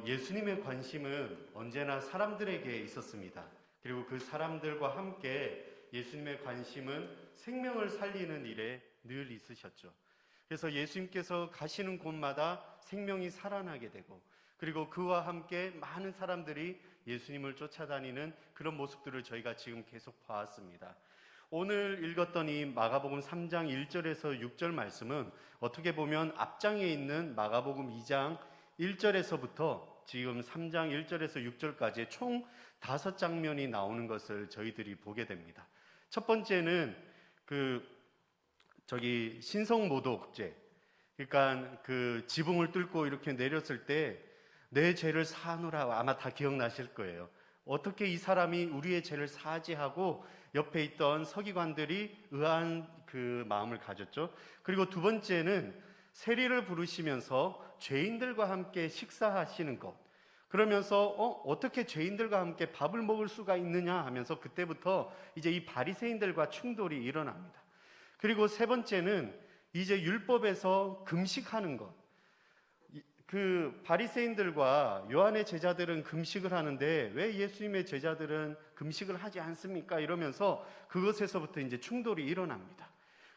예수님의 관심은 언제나 사람들에게 있었습니다. 그리고 그 사람들과 함께 예수님의 관심은 생명을 살리는 일에 늘 있으셨죠. 그래서 예수님께서 가시는 곳마다 생명이 살아나게 되고, 그리고 그와 함께 많은 사람들이 예수님을 쫓아다니는 그런 모습들을 저희가 지금 계속 봐왔습니다. 오늘 읽었던 이 마가복음 3장 1절에서 6절 말씀은 어떻게 보면 앞장에 있는 마가복음 2장 1절에서부터 지금 3장 1절에서 6절까지 총 5장면이 나오는 것을 저희들이 보게 됩니다. 첫 번째는 신성모독죄, 그러니까 그 지붕을 뚫고 이렇게 내렸을 때 내 죄를 사하노라, 아마 다 기억나실 거예요. 어떻게 이 사람이 우리의 죄를 사하지 하고 옆에 있던 서기관들이 의아한 그 마음을 가졌죠. 그리고 두 번째는 세리를 부르시면서 죄인들과 함께 식사하시는 것, 그러면서 어떻게 죄인들과 함께 밥을 먹을 수가 있느냐 하면서 그때부터 이제 이 바리새인들과 충돌이 일어납니다. 그리고 세 번째는 이제 율법에서 금식하는 것. 그 바리새인들과 요한의 제자들은 금식을 하는데 왜 예수님의 제자들은 금식을 하지 않습니까? 이러면서 그것에서부터 이제 충돌이 일어납니다.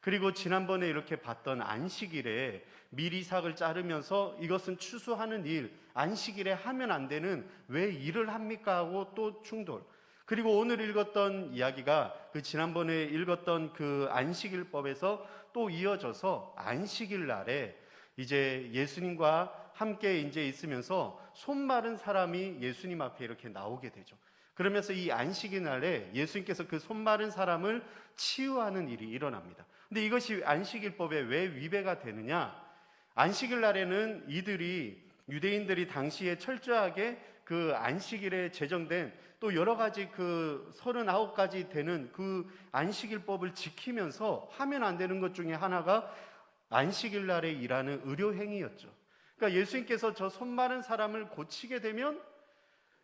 그리고 지난번에 이렇게 봤던 안식일에 밀이삭을 자르면서 이것은 추수하는 일, 안식일에 하면 안 되는 왜 일을 합니까? 하고 또 충돌. 그리고 오늘 읽었던 이야기가 그 지난번에 읽었던 그 안식일법에서 또 이어져서 안식일 날에 이제 예수님과 함께 이제 있으면서 손 마른 사람이 예수님 앞에 이렇게 나오게 되죠. 그러면서 이 안식일 날에 예수님께서 그 손 마른 사람을 치유하는 일이 일어납니다. 근데 이것이 안식일법에 왜 위배가 되느냐? 안식일 날에는 유대인들이 당시에 철저하게 그 안식일에 제정된 또 여러 가지 그 39가지 되는 그 안식일법을 지키면서 하면 안 되는 것 중에 하나가 안식일 날에 일하는 의료행위였죠. 그러니까 예수님께서 저 손 마른 사람을 고치게 되면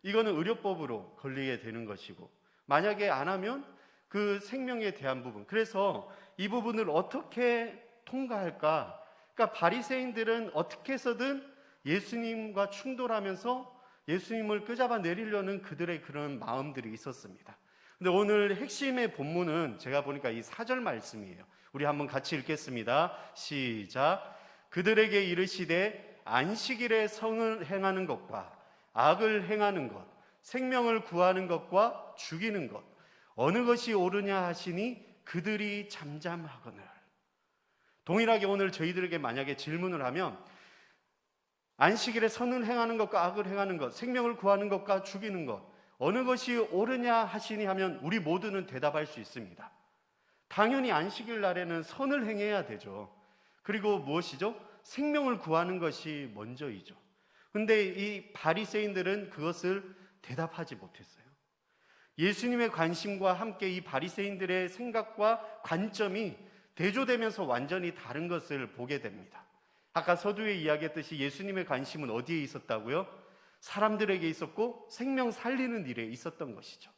이거는 의료법으로 걸리게 되는 것이고, 만약에 안 하면 그 생명에 대한 부분, 그래서 이 부분을 어떻게 통과할까? 그러니까 바리새인들은 어떻게 해서든 예수님과 충돌하면서 예수님을 끄잡아 내리려는 그들의 그런 마음들이 있었습니다. 근데 오늘 핵심의 본문은 제가 보니까 이 4절 말씀이에요. 우리 한번 같이 읽겠습니다. 시작. 그들에게 이르시되 안식일에 성을 행하는 것과 악을 행하는 것, 생명을 구하는 것과 죽이는 것, 어느 것이 옳으냐 하시니 그들이 잠잠하거늘. 동일하게 오늘 저희들에게 만약에 질문을 하면 안식일에 선을 행하는 것과 악을 행하는 것, 생명을 구하는 것과 죽이는 것, 어느 것이 옳으냐 하시니 하면 우리 모두는 대답할 수 있습니다. 당연히 안식일 날에는 선을 행해야 되죠. 그리고 무엇이죠? 생명을 구하는 것이 먼저이죠. 근데 이 바리새인들은 그것을 대답하지 못했어요. 예수님의 관심과 함께 이 바리새인들의 생각과 관점이 대조되면서 완전히 다른 것을 보게 됩니다. 아까 서두에 이야기했듯이 예수님의 관심은 어디에 있었다고요? 사람들에게 있었고 생명 살리는 일에 있었던 것이죠.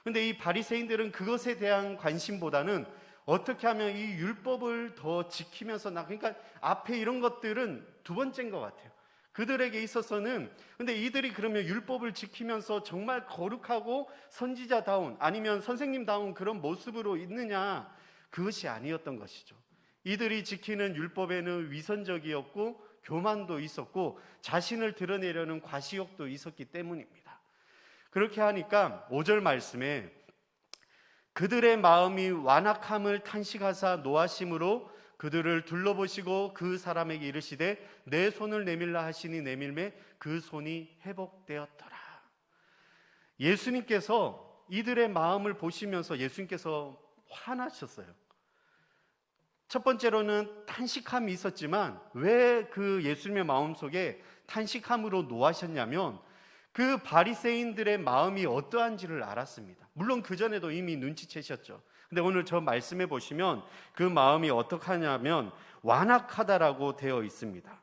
근데 이 바리새인들은 그것에 대한 관심보다는 어떻게 하면 이 율법을 더 지키면서 그러니까 앞에 이런 것들은 두 번째인 것 같아요. 그들에게 있어서는. 근데 이들이 그러면 율법을 지키면서 정말 거룩하고 선지자다운, 아니면 선생님다운 그런 모습으로 있느냐? 그것이 아니었던 것이죠. 이들이 지키는 율법에는 위선적이었고 교만도 있었고 자신을 드러내려는 과시욕도 있었기 때문입니다. 그렇게 하니까 5절 말씀에 그들의 마음이 완악함을 탄식하사 노하심으로 그들을 둘러보시고 그 사람에게 이르시되 내 손을 내밀라 하시니 내밀매 그 손이 회복되었더라. 예수님께서 이들의 마음을 보시면서 예수님께서 화나셨어요. 첫 번째로는 탄식함이 있었지만 왜 그 예수님의 마음속에 탄식함으로 노하셨냐면 그 바리새인들의 마음이 어떠한지를 알았습니다. 물론 그전에도 이미 눈치채셨죠. 근데 오늘 저 말씀해 보시면 그 마음이 어떡하냐면 완악하다라고 되어 있습니다.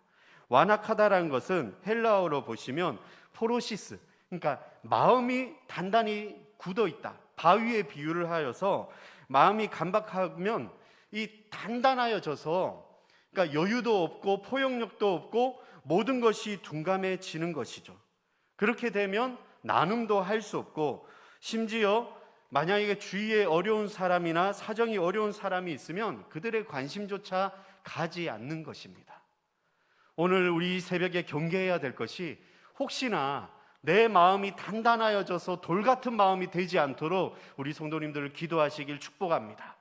완악하다라는 것은 헬라어로 보시면 포로시스, 그러니까 마음이 단단히 굳어 있다, 바위에 비유를 하여서 마음이 간박하면 이 단단하여져서, 그러니까 여유도 없고 포용력도 없고 모든 것이 둔감해지는 것이죠. 그렇게 되면 나눔도 할 수 없고, 심지어 만약에 주위에 어려운 사람이나 사정이 어려운 사람이 있으면 그들의 관심조차 가지 않는 것입니다. 오늘 우리 새벽에 경계해야 될 것이, 혹시나 내 마음이 단단하여져서 돌 같은 마음이 되지 않도록 우리 성도님들을 기도하시길 축복합니다.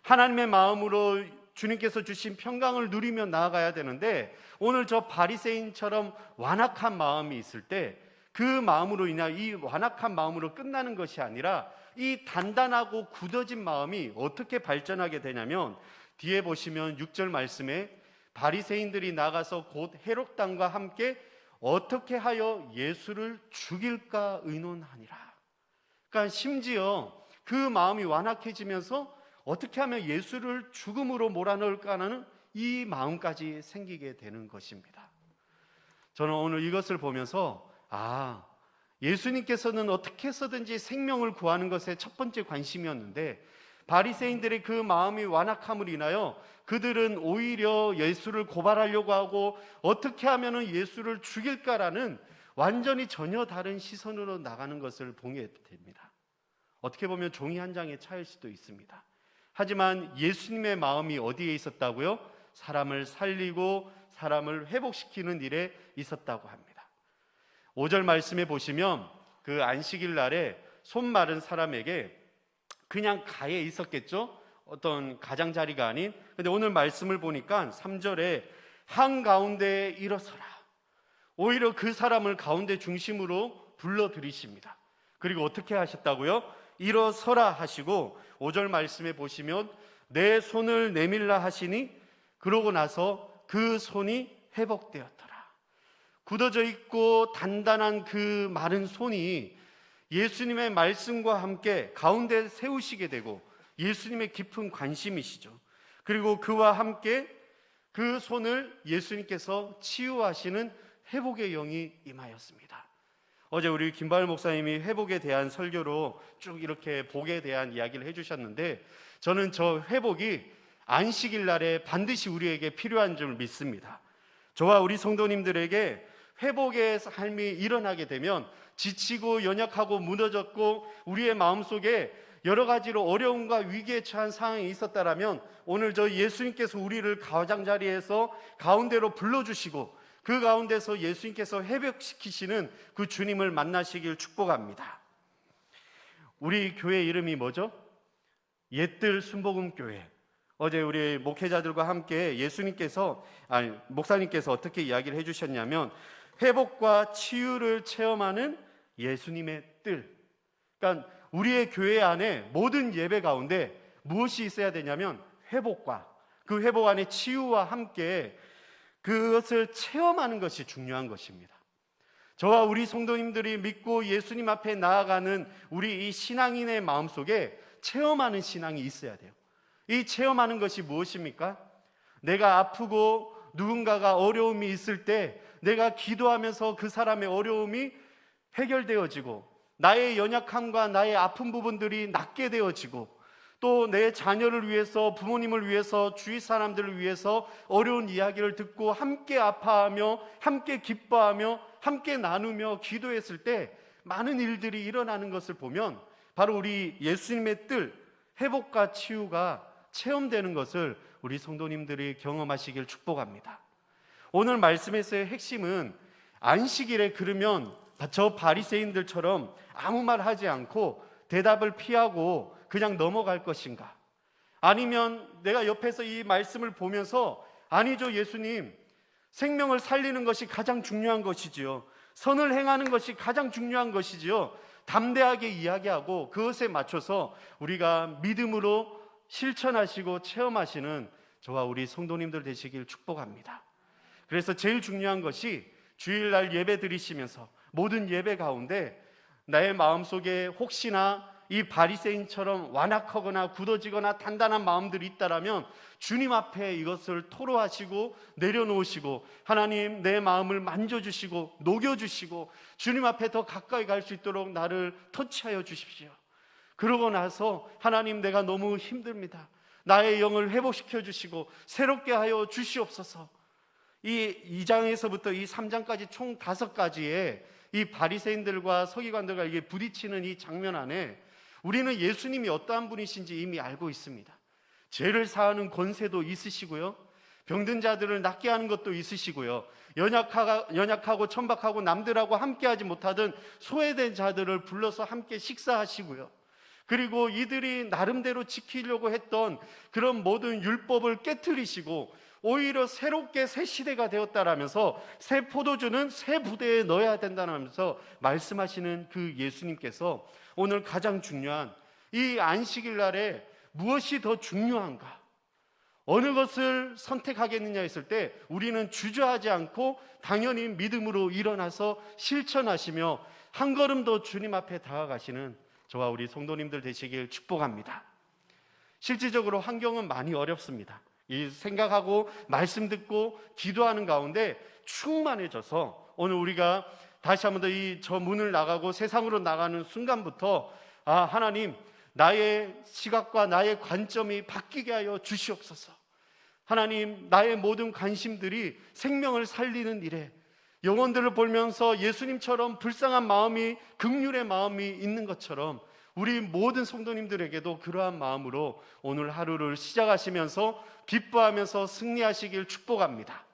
하나님의 마음으로 주님께서 주신 평강을 누리며 나아가야 되는데, 오늘 저 바리새인처럼 완악한 마음이 있을 때 그 마음으로 인하여 이 완악한 마음으로 끝나는 것이 아니라 이 단단하고 굳어진 마음이 어떻게 발전하게 되냐면, 뒤에 보시면 6절 말씀에 바리새인들이 나가서 곧 헤롯 당과 함께 어떻게 하여 예수를 죽일까 의논하니라. 그러니까 심지어 그 마음이 완악해지면서 어떻게 하면 예수를 죽음으로 몰아넣을까 하는 이 마음까지 생기게 되는 것입니다. 저는 오늘 이것을 보면서 예수님께서는 어떻게 해서든지 생명을 구하는 것에 첫 번째 관심이었는데, 바리새인들의 그 마음이 완악함을 인하여 그들은 오히려 예수를 고발하려고 하고 어떻게 하면 예수를 죽일까라는 완전히 전혀 다른 시선으로 나가는 것을 보게 됩니다. 어떻게 보면 종이 한 장의 차이일 수도 있습니다. 하지만 예수님의 마음이 어디에 있었다고요? 사람을 살리고 사람을 회복시키는 일에 있었다고 합니다. 5절 말씀에 보시면 그 안식일 날에 손 마른 사람에게 그냥 가에 있었겠죠? 어떤 가장자리가 아닌. 근데 오늘 말씀을 보니까 3절에 한가운데에 일어서라. 오히려 그 사람을 가운데 중심으로 불러들이십니다. 그리고 어떻게 하셨다고요? 일어서라 하시고 5절 말씀에 보시면 내 손을 내밀라 하시니 그러고 나서 그 손이 회복되었더라. 굳어져 있고 단단한 그 마른 손이 예수님의 말씀과 함께 가운데 세우시게 되고, 예수님의 깊은 관심이시죠. 그리고 그와 함께 그 손을 예수님께서 치유하시는 회복의 영이 임하였습니다. 어제 우리 김바울 목사님이 회복에 대한 설교로 쭉 이렇게 복에 대한 이야기를 해주셨는데, 저는 저 회복이 안식일 날에 반드시 우리에게 필요한 줄 믿습니다. 저와 우리 성도님들에게 회복의 삶이 일어나게 되면 지치고 연약하고 무너졌고 우리의 마음속에 여러 가지로 어려움과 위기에 처한 상황이 있었다라면, 오늘 저 예수님께서 우리를 가장자리에서 가운데로 불러주시고 그 가운데서 예수님께서 회복시키시는 그 주님을 만나시길 축복합니다. 우리 교회 이름이 뭐죠? 옛들 순복음교회. 어제 우리 목회자들과 함께 목사님께서 어떻게 이야기를 해주셨냐면, 회복과 치유를 체험하는 예수님의 뜰. 그러니까 우리의 교회 안에 모든 예배 가운데 무엇이 있어야 되냐면 회복과 그 회복 안에 치유와 함께 그것을 체험하는 것이 중요한 것입니다. 저와 우리 성도님들이 믿고 예수님 앞에 나아가는 우리 이 신앙인의 마음속에 체험하는 신앙이 있어야 돼요. 이 체험하는 것이 무엇입니까? 내가 아프고 누군가가 어려움이 있을 때 내가 기도하면서 그 사람의 어려움이 해결되어지고, 나의 연약함과 나의 아픈 부분들이 낫게 되어지고, 또 내 자녀를 위해서, 부모님을 위해서, 주위 사람들을 위해서 어려운 이야기를 듣고 함께 아파하며 함께 기뻐하며 함께 나누며 기도했을 때 많은 일들이 일어나는 것을 보면, 바로 우리 예수님의 뜰, 회복과 치유가 체험되는 것을 우리 성도님들이 경험하시길 축복합니다. 오늘 말씀에서의 핵심은, 안식일에 그러면 저 바리새인들처럼 아무 말 하지 않고 대답을 피하고 그냥 넘어갈 것인가? 아니면 내가 옆에서 이 말씀을 보면서, 아니죠 예수님, 생명을 살리는 것이 가장 중요한 것이지요, 선을 행하는 것이 가장 중요한 것이지요, 담대하게 이야기하고 그것에 맞춰서 우리가 믿음으로 실천하시고 체험하시는 저와 우리 성도님들 되시길 축복합니다. 그래서 제일 중요한 것이 주일날 예배 드리시면서 모든 예배 가운데 나의 마음속에 혹시나 이 바리새인처럼 완악하거나 굳어지거나 단단한 마음들이 있다라면 주님 앞에 이것을 토로하시고 내려놓으시고, 하나님 내 마음을 만져주시고 녹여주시고 주님 앞에 더 가까이 갈 수 있도록 나를 터치하여 주십시오. 그러고 나서, 하나님 내가 너무 힘듭니다, 나의 영을 회복시켜 주시고 새롭게 하여 주시옵소서. 이 2장에서부터 이 3장까지 총 5가지의 이 바리새인들과 서기관들과 이게 부딪히는 이 장면 안에 우리는 예수님이 어떠한 분이신지 이미 알고 있습니다. 죄를 사하는 권세도 있으시고요, 병든 자들을 낫게 하는 것도 있으시고요, 연약하고 천박하고 남들하고 함께하지 못하던 소외된 자들을 불러서 함께 식사하시고요, 그리고 이들이 나름대로 지키려고 했던 그런 모든 율법을 깨트리시고 오히려 새롭게 새 시대가 되었다라면서 새 포도주는 새 부대에 넣어야 된다면서 말씀하시는 그 예수님께서 오늘 가장 중요한 이 안식일 날에 무엇이 더 중요한가, 어느 것을 선택하겠느냐 했을 때 우리는 주저하지 않고 당연히 믿음으로 일어나서 실천하시며 한 걸음 더 주님 앞에 다가가시는 저와 우리 성도님들 되시길 축복합니다. 실질적으로 환경은 많이 어렵습니다. 이 생각하고 말씀 듣고 기도하는 가운데 충만해져서 오늘 우리가 다시 한번 더 저 문을 나가고 세상으로 나가는 순간부터 하나님, 나의 시각과 나의 관점이 바뀌게 하여 주시옵소서. 하나님, 나의 모든 관심들이 생명을 살리는 일에, 영혼들을 보면서 예수님처럼 불쌍한 마음이, 긍휼의 마음이 있는 것처럼 우리 모든 성도님들에게도 그러한 마음으로 오늘 하루를 시작하시면서 기뻐하면서 승리하시길 축복합니다.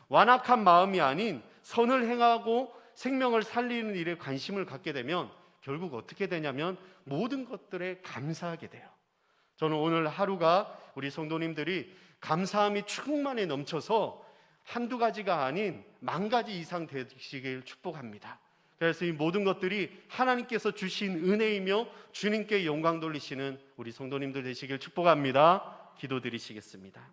완악한 마음이 아닌 선을 행하고 생명을 살리는 일에 관심을 갖게 되면 결국 어떻게 되냐면 모든 것들에 감사하게 돼요. 저는 오늘 하루가 우리 성도님들이 감사함이 충만히 넘쳐서 한두 가지가 아닌 10,000가지 이상 되시길 축복합니다. 그래서 이 모든 것들이 하나님께서 주신 은혜이며 주님께 영광 돌리시는 우리 성도님들 되시길 축복합니다. 기도드리시겠습니다.